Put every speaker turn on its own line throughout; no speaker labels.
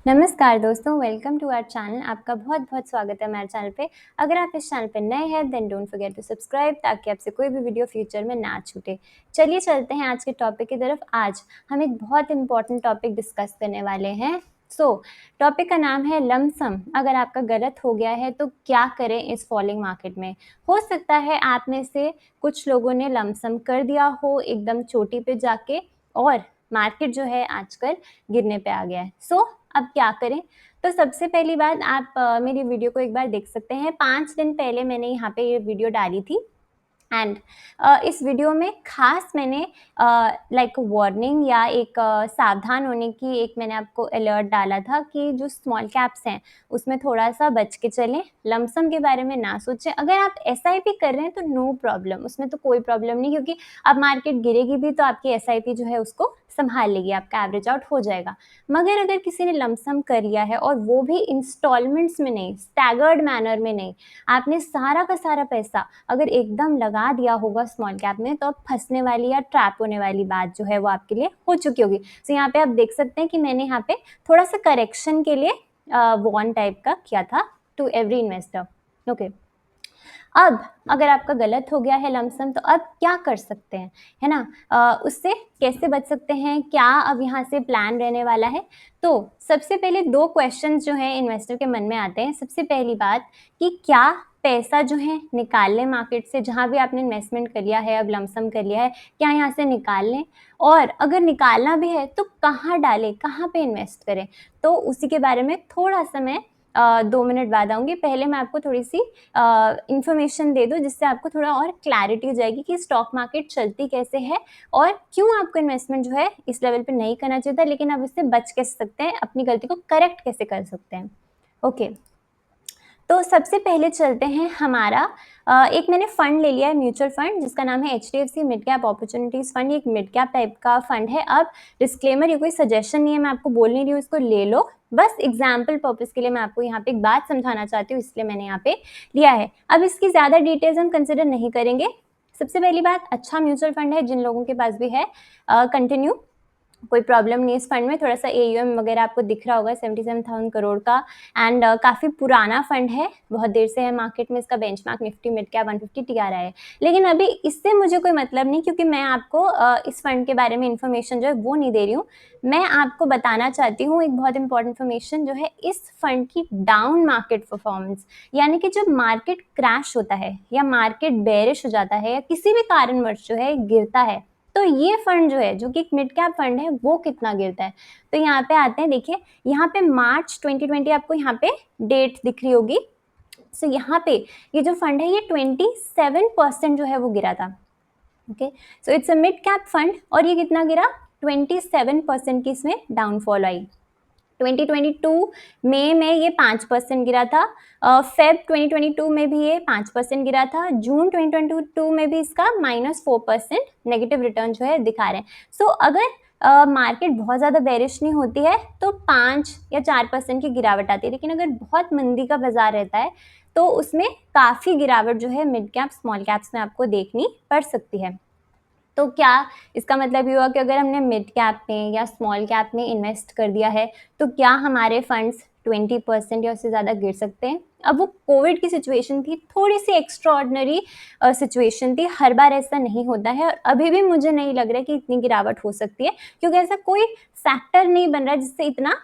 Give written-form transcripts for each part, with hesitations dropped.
नमस्कार दोस्तों, welcome to our channel. आपका बहुत बहुत स्वागत है हमारे चैनल पे। अगर आप इस चैनल पे नए हैं then don't forget to subscribe ताकि आपसे कोई भी वीडियो फ्यूचर में ना छूटे। चलिए चलते हैं आज के टॉपिक की तरफ। आज हम एक बहुत इंपॉर्टेंट टॉपिक डिस्कस करने वाले हैं। टॉपिक का नाम है लमसम। अगर आपका गलत हो गया है तो क्या करें इस फॉलिंग मार्केट में। हो सकता है आप में से कुछ लोगों ने लमसम कर दिया हो एकदम चोटी पे जाके, और मार्केट जो है आजकल गिरने पे आ गया है। अब क्या करें? तो सबसे पहली बात, आप मेरी वीडियो को एक बार देख सकते हैं। 5 दिन पहले मैंने यहाँ पे ये वीडियो डाली थी एंड इस वीडियो में ख़ास मैंने लाइक वार्निंग या एक सावधान होने की एक मैंने आपको अलर्ट डाला था कि जो स्मॉल कैप्स हैं उसमें थोड़ा-सा बच के चलें, लमसम के बारे में ना सोचें। अगर आप एसआईपी कर रहे हैं तो नो प्रॉब्लम, उसमें तो कोई प्रॉब्लम नहीं, क्योंकि अब मार्केट गिरेगी भी तो आपकी एसआईपी जो है उसको सँभाल लेगी, आपका एवरेज आउट हो जाएगा। मगर अगर किसी ने लमसम कर लिया है और वो भी इंस्टॉलमेंट्स में नहीं, स्टैगर्ड मैनर में नहीं, आपने सारा का सारा पैसा अगर एकदम लगा दिया होगा स्मॉल कैप में, तो अब फँसने वाली या ट्रैप होने वाली बात जो है वो आपके लिए हो चुकी होगी। यहाँ पे आप देख सकते हैं कि मैंने यहाँ पे थोड़ा-सा करेक्शन के लिए वॉर्न टाइप का किया था टू एवरी इन्वेस्टर। ओके। अब अगर आपका गलत हो गया है लमसम, तो अब क्या कर सकते हैं, है ना? उससे कैसे बच सकते हैं? क्या अब यहाँ से प्लान रहने वाला है? तो सबसे पहले 2 क्वेश्चंस जो हैं इन्वेस्टर के मन में आते हैं। सबसे पहली बात कि क्या पैसा जो है निकाल लें मार्केट से, जहाँ भी आपने इन्वेस्टमेंट कर लिया है, अब लमसम कर लिया है, क्या यहाँ से निकाल लें? और अगर निकालना भी है तो कहाँ डालें, कहाँ पे इन्वेस्ट करें? तो उसी के बारे में थोड़ा-सा मैं 2 मिनट बाद आऊँगी। पहले मैं आपको थोड़ी-सी इन्फॉर्मेशन दे दूँ जिससे आपको थोड़ा और क्लैरिटी हो जाएगी कि स्टॉक मार्केट चलती कैसे है और क्यों आपको इन्वेस्टमेंट जो है इस लेवल पे नहीं करना चाहिए था, लेकिन आप इससे बच कैसे सकते हैं, अपनी गलती को करेक्ट कैसे कर सकते हैं। ओके। तो सबसे पहले चलते हैं हमारा एक मैंने फ़ंड ले लिया है, म्यूचुअल फ़ंड, जिसका नाम है HDFC mid cap opportunities fund. ये एक मिड कैप टाइप का फ़ंड है। अब डिस्क्लेमर, ये कोई सजेशन नहीं है, मैं आपको बोल नहीं रही हूँ इसको ले लो, बस एग्जाम्पल पर्पज़ के लिए मैं आपको यहाँ पे एक बात समझाना चाहती हूँ, इसलिए मैंने यहाँ पे लिया है। अब इसकी ज़्यादा डिटेल्स हम कंसिडर नहीं करेंगे। सबसे पहली बात, अच्छा म्यूचुअल फ़ंड है, जिन लोगों के पास भी है कंटिन्यू, कोई प्रॉब्लम नहीं है इस फंड में। थोड़ा-सा एयूएम वगैरह आपको दिख रहा होगा 77,000 करोड़ का, एंड काफ़ी पुराना फंड है, बहुत देर से है मार्केट में। इसका benchmark Nifty mid cap 150 TRI है। लेकिन अभी इससे मुझे कोई मतलब नहीं, क्योंकि मैं आपको इस फंड के बारे में इन्फॉर्मेशन जो है वो नहीं दे रही हूँ। मैं आपको बताना चाहती हूँ एक बहुत इंपॉर्टेंट इन्फॉर्मेशन, जो है इस फंड की डाउन मार्केट परफॉर्मेंस, यानी कि जब मार्केट क्रैश होता है या मार्केट बेरिश हो जाता है या किसी भी कारणवश जो है गिरता है, तो ये फंड जो है, जो कि एक मिड कैप फंड है, वो कितना गिरता है। तो यहाँ पे आते हैं, देखिए यहाँ पे मार्च 2020 आपको यहाँ पे डेट दिख रही होगी। यहाँ पे ये जो फंड है ये 27% जो है वो गिरा था। Okay, so it's a mid cap fund, और ये कितना गिरा, 27% की इसमें डाउनफॉल आई। 2022 मई में ये 5% गिरा था, फेब 2022 में भी ये 5% गिरा था, जून 2022 में भी इसका -4% नेगेटिव रिटर्न जो है दिखा रहे हैं। अगर मार्केट बहुत ज़्यादा बेरिश नहीं होती है तो 5 या 4% की गिरावट आती है, लेकिन अगर बहुत मंदी का बाजार रहता है तो उसमें काफ़ी गिरावट जो है मिड कैप स्मॉल कैप्स में आपको देखनी पड़ सकती है। तो क्या इसका मतलब ये हुआ कि अगर हमने मिड कैप में या स्मॉल कैप में इन्वेस्ट कर दिया है तो क्या हमारे फंड्स 20% या उससे ज़्यादा गिर सकते हैं? अब वो कोविड की सिचुएशन थी, थोड़ी सी एक्स्ट्रॉर्डनरी सिचुएशन थी, हर बार ऐसा नहीं होता है, और अभी भी मुझे नहीं लग रहा है कि इतनी गिरावट हो सकती है, क्योंकि ऐसा कोई फैक्टर नहीं बन रहा है जिससे इतना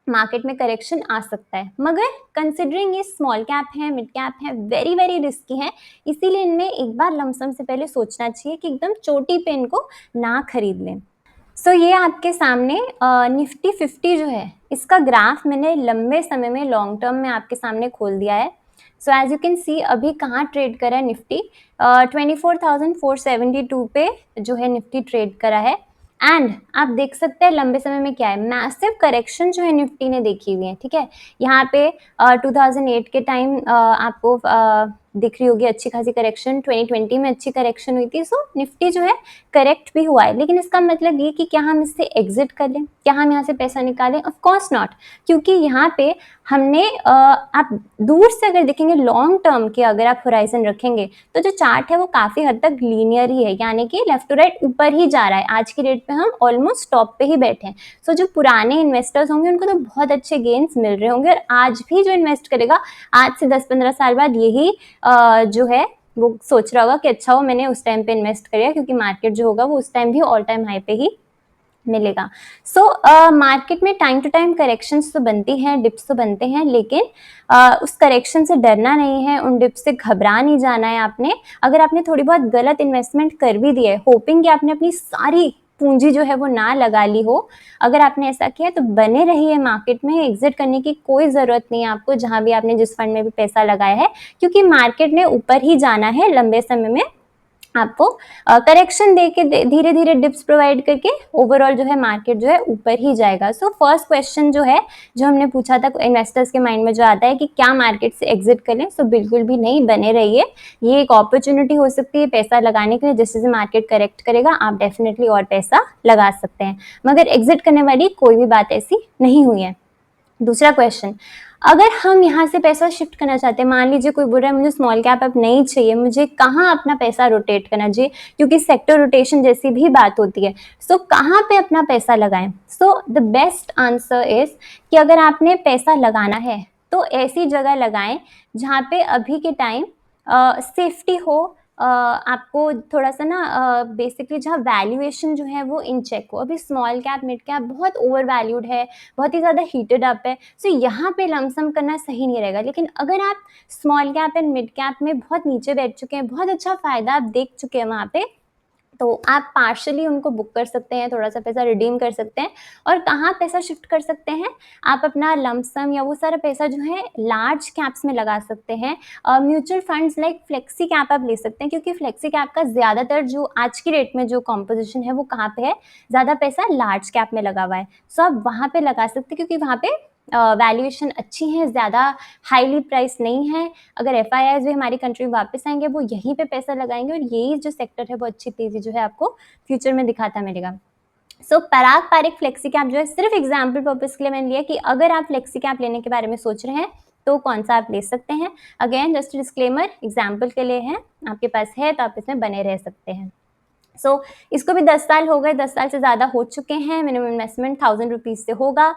मार्केट में करेक्शन आ सकता है। मगर कंसिडरिंग ये स्मॉल कैप है, मिड कैप है, वेरी वेरी रिस्की है, इसीलिए इनमें एक बार लमसम से पहले सोचना चाहिए कि एकदम चोटी पे इनको ना खरीद लें। ये आपके सामने निफ्टी 50 जो है, इसका ग्राफ मैंने लंबे समय में लॉन्ग टर्म में आपके सामने खोल दिया है। एज यू कैन सी अभी कहाँ ट्रेड करा है निफ्टी, 24,472 पे जो है निफ्टी ट्रेड करा है। एंड आप देख सकते हैं लंबे समय में क्या है, मैसिव करेक्शन जो है निफ्टी ने देखी हुई है। ठीक है, यहाँ पे 2008 के टाइम आपको दिख रही होगी अच्छी खासी करेक्शन, 2020 में अच्छी करेक्शन हुई थी, सो निफ्टी जो है करेक्ट भी हुआ है। लेकिन इसका मतलब ये कि क्या हम इससे एग्जिट कर लें, क्या हम यहाँ से पैसा निकालें? ऑफ कोर्स नॉट, क्योंकि यहाँ पे हमने आप दूर से अगर देखेंगे लॉन्ग टर्म के अगर आप होराइजन रखेंगे तो जो चार्ट है वो काफ़ी हद तक लीनियर ही है, यानी कि लेफ्ट टू राइट ऊपर ही जा रहा है। आज की डेट पे हम ऑलमोस्ट टॉप पे ही बैठे हैं। सो जो पुराने इन्वेस्टर्स होंगे उनको तो बहुत अच्छे गेन्स मिल रहे होंगे, और आज भी जो इन्वेस्ट करेगा आज से 10-15 साल बाद यही जो है वो सोच रहा होगा कि अच्छा हो मैंने उस टाइम पे इन्वेस्ट करिए, क्योंकि मार्केट जो होगा वो उस टाइम भी ऑल टाइम हाई पे ही मिलेगा। सो मार्केट में टाइम टू टाइम करेक्शंस तो बनती हैं, डिप्स तो बनते हैं, लेकिन उस करेक्शन से डरना नहीं है, उन डिप्स से घबरा नहीं जाना है आपने। अगर आपने थोड़ी बहुत गलत इन्वेस्टमेंट कर भी दी है, होपिंग कि आपने अपनी सारी पूंजी जो है वो ना लगा ली हो, अगर आपने ऐसा किया तो बने रहिए मार्केट में, एग्जिट करने की कोई ज़रूरत नहीं है आपको जहां भी आपने जिस फंड में भी पैसा लगाया है, क्योंकि मार्केट ने ऊपर ही जाना है लंबे समय में। आपको करेक्शन दे के धीरे धीरे डिप्स प्रोवाइड करके ओवरऑल जो है मार्केट जो है ऊपर ही जाएगा। सो फर्स्ट क्वेश्चन जो है जो हमने पूछा था इन्वेस्टर्स के माइंड में जो आता है कि क्या मार्केट से एग्जिट करें, सो बिल्कुल भी नहीं, बने रहिए। ये एक अपॉर्चुनिटी हो सकती है पैसा लगाने के लिए, जैसे जैसे मार्केट करेक्ट करेगा आप डेफिनेटली और पैसा लगा सकते हैं, मगर एग्जिट करने वाली कोई भी बात ऐसी नहीं हुई है। दूसरा क्वेश्चन, अगर हम यहाँ से पैसा शिफ्ट करना चाहते हैं, मान लीजिए कोई बोल रहा है मुझे स्मॉल कैप अब नहीं चाहिए, मुझे कहाँ अपना पैसा रोटेट करना चाहिए, क्योंकि सेक्टर रोटेशन जैसी भी बात होती है। सो कहाँ पे अपना पैसा लगाएं? So the best answer is कि अगर आपने पैसा लगाना है तो ऐसी जगह लगाएं जहाँ पे अभी के टाइम सेफ्टी हो, आपको थोड़ा सा ना बेसिकली जहाँ वैल्यूएशन जो है वो इन चेक हो। अभी स्मॉल कैप मिड कैप बहुत ओवर वैल्यूड है, बहुत ही ज़्यादा हीटेड अप है, सो यहाँ पे लमसम करना सही नहीं रहेगा। लेकिन अगर आप small cap and mid cap में बहुत नीचे बैठ चुके हैं, बहुत अच्छा फ़ायदा आप देख चुके हैं वहाँ पे, तो आप पार्शली उनको बुक कर सकते हैं, थोड़ा सा पैसा रिडीम कर सकते हैं। और कहाँ पैसा शिफ्ट कर सकते हैं? आप अपना लमसम या वो सारा पैसा जो है लार्ज कैप्स में लगा सकते हैं। Mutual funds like flexi cap आप ले सकते हैं, क्योंकि फ्लेक्सी कैप का ज़्यादातर जो आज की डेट में जो कॉम्पोजिशन है वो कहाँ पे है, ज़्यादा पैसा लार्ज कैप में लगा हुआ है। सो आप वहाँ पे लगा सकते हैं, क्योंकि वहाँ पे वैल्यूएशन अच्छी है, ज़्यादा हाईली प्राइस नहीं है। अगर एफआईआईज भी हमारी कंट्री में वापस आएंगे वो यहीं पे पैसा लगाएंगे, और यही जो सेक्टर है वो अच्छी तेज़ी जो है आपको फ्यूचर में दिखाता मिलेगा। सो पराग पारिक फ्लेक्सी कैप जो है सिर्फ एग्जाम्पल पर्पज के लिए मैंने लिया कि अगर आप फ्लेक्सी कैप लेने के बारे में सोच रहे हैं तो कौन सा आप ले सकते हैं। अगेन जस्ट डिस्क्लेमर, एग्जाम्पल के लिए है, आपके पास है तो आप इसमें बने रह सकते हैं। सो इसको भी 10 साल हो गए, 10 साल से ज़्यादा हो चुके हैं, मिनिमम इन्वेस्टमेंट 1000 रुपीज़ से होगा।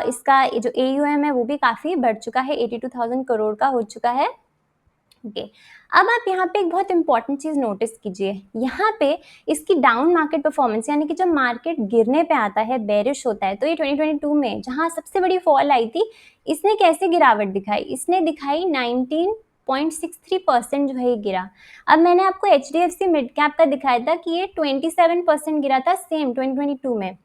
इसका जो AUM है वो भी काफ़ी बढ़ चुका है, 82,000 करोड़ का हो चुका है। ओके, अब आप यहाँ पे एक बहुत इंपॉर्टेंट चीज़ नोटिस कीजिए, यहाँ पे इसकी डाउन मार्केट परफॉर्मेंस, यानी कि जब मार्केट गिरने पे आता है, बेरिश होता है, तो ये 2022 में जहाँ सबसे बड़ी फॉल आई थी, इसने कैसे गिरावट दिखाई? इसने दिखाई 19.63% जो है ये गिरा। अब मैंने आपको HDFC मिड कैप का दिखाया था कि ये 27% गिरा था सेम 2022 में,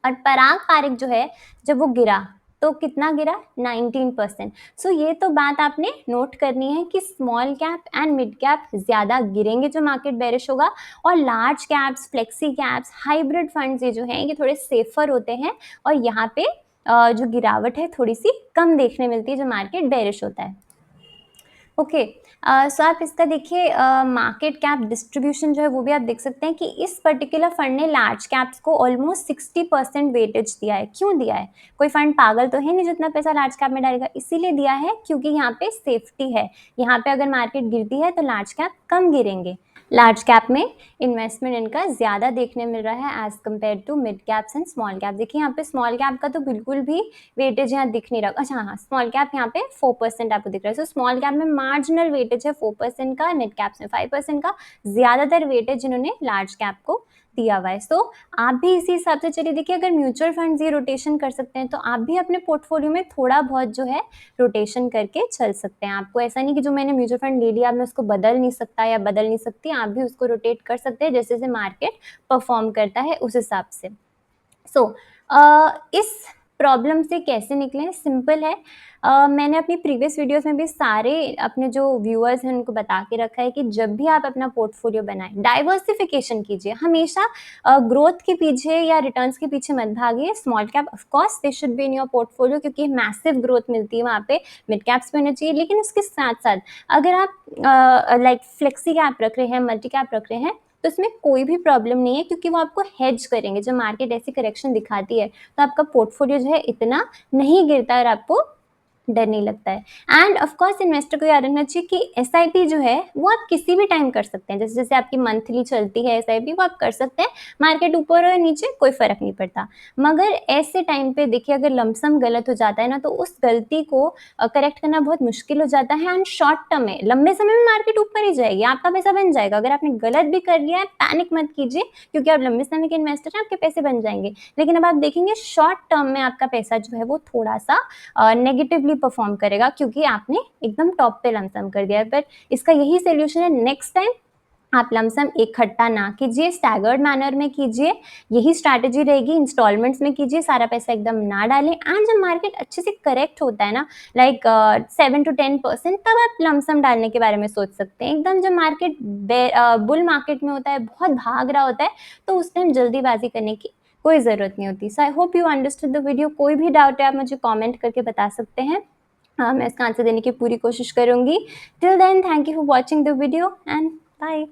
और पराग पारिक जो है जब वो गिरा तो कितना गिरा? 19%। सो ये तो बात आपने नोट करनी है कि small cap and mid cap ज़्यादा गिरेंगे जो मार्केट बेरिश होगा, और large caps, flexi caps, hybrid funds ये जो हैं ये थोड़े सेफर होते हैं, और यहाँ पे जो गिरावट है थोड़ी सी कम देखने मिलती है जो मार्केट बेरिश होता है। ओके, सो आप इसका देखिए मार्केट कैप डिस्ट्रीब्यूशन जो है वो भी आप देख सकते हैं कि इस पर्टिकुलर फंड ने लार्ज कैप्स को ऑलमोस्ट 60% वेटेज दिया है। क्यों दिया है? कोई फंड पागल तो है नहीं जितना पैसा लार्ज कैप में डालेगा, इसीलिए दिया है क्योंकि यहाँ पे सेफ्टी है। यहाँ पे अगर मार्केट गिरती है तो लार्ज कैप कम गिरेंगे। लार्ज कैप में इन्वेस्टमेंट इनका ज़्यादा देखने मिल रहा है as compared to mid caps and small cap. देखिए यहाँ पे स्मॉल कैप का तो बिल्कुल भी वेटेज यहाँ दिख नहीं रहा। अच्छा हाँ, स्मॉल कैप यहाँ पे 4% आपको दिख रहा है। सो स्मॉल कैप में मार्जिनल वेटेज है 4% का, मिड कैप्स में 5% का, ज़्यादातर वेटेज इन्होंने लार्ज कैप को दिया हुआ है। सो आप भी इसी हिसाब से चलिए, देखिए अगर म्यूचुअल फंड्स ये रोटेशन कर सकते हैं तो आप भी अपने पोर्टफोलियो में थोड़ा बहुत जो है रोटेशन करके चल सकते हैं। आपको ऐसा नहीं कि जो मैंने म्यूचुअल फंड ले लिया मैं उसको बदल नहीं सकता या बदल नहीं सकती, आप भी उसको रोटेट कर सकते हैं जैसे मार्केट परफॉर्म करता है उस हिसाब से। सो इस प्रॉब्लम से कैसे निकलें, सिंपल है। मैंने अपनी प्रीवियस वीडियोस में भी सारे अपने जो व्यूअर्स हैं उनको बता के रखा है कि जब भी आप अपना पोर्टफोलियो बनाएं, डाइवर्सिफिकेशन कीजिए, हमेशा ग्रोथ के पीछे या रिटर्न्स के पीछे मत भागिए। Small cap of course they should be in your portfolio, क्योंकि मैसिव ग्रोथ मिलती है वहाँ पे, मिड कैप्स में होना चाहिए। लेकिन उसके साथ साथ अगर आप लाइक फ्लेक्सी कैप रख रहे हैं, मल्टी कैप रख रहे हैं, तो इसमें कोई भी प्रॉब्लम नहीं है, क्योंकि वो आपको हेज करेंगे। जब मार्केट ऐसी करेक्शन दिखाती है तो आपका पोर्टफोलियो जो है इतना नहीं गिरता और आपको डर नहीं लगता है। एंड ऑफ कोर्स इन्वेस्टर को याद रखना चाहिए कि एसआईपी जो है वो आप किसी भी टाइम कर सकते हैं। जैसे जैसे आपकी मंथली चलती है एसआईपी, वो आप कर सकते हैं, मार्केट ऊपर और नीचे कोई फर्क नहीं पड़ता। मगर ऐसे टाइम पे देखिए, अगर लमसम गलत हो जाता है ना, तो उस गलती को करेक्ट करना बहुत मुश्किल हो जाता है। एंड शॉर्ट टर्म में, लंबे समय में मार्केट ऊपर ही जाएगी, आपका पैसा बन जाएगा। अगर आपने गलत भी कर लिया है, पैनिक मत कीजिए, क्योंकि आप लंबे समय के इन्वेस्टर हैं, आपके पैसे बन जाएंगे। लेकिन अब आप देखेंगे शॉर्ट टर्म में आपका पैसा जो है वो थोड़ा सा नेगेटिवली परफॉर्म करेगा, क्योंकि आपने एकदम टॉप पे लमसम कर दिया है। पर इसका यही सोल्यूशन है, नेक्स्ट टाइम आप लमसम इकट्ठा ना कीजिए, स्टैगर्ड मैनर में कीजिए। यही स्ट्रैटेजी रहेगी, इंस्टॉलमेंट्स में कीजिए, सारा पैसा एकदम ना डालें। एंड जब मार्केट अच्छे से करेक्ट होता है ना, लाइक 7 to 10%, तब आप लमसम डालने के बारे में सोच सकते हैं। एकदम जब मार्केट बुल मार्केट में होता है, बहुत भाग रहा होता है, तो उस टाइम जल्दीबाजी करने की कोई ज़रूरत नहीं होती। So I hope you understood the video. कोई भी डाउट है आप मुझे कमेंट करके बता सकते हैं। मैं इसका आंसर देने की पूरी कोशिश करूँगी। Till then, thank you for watching the video and bye.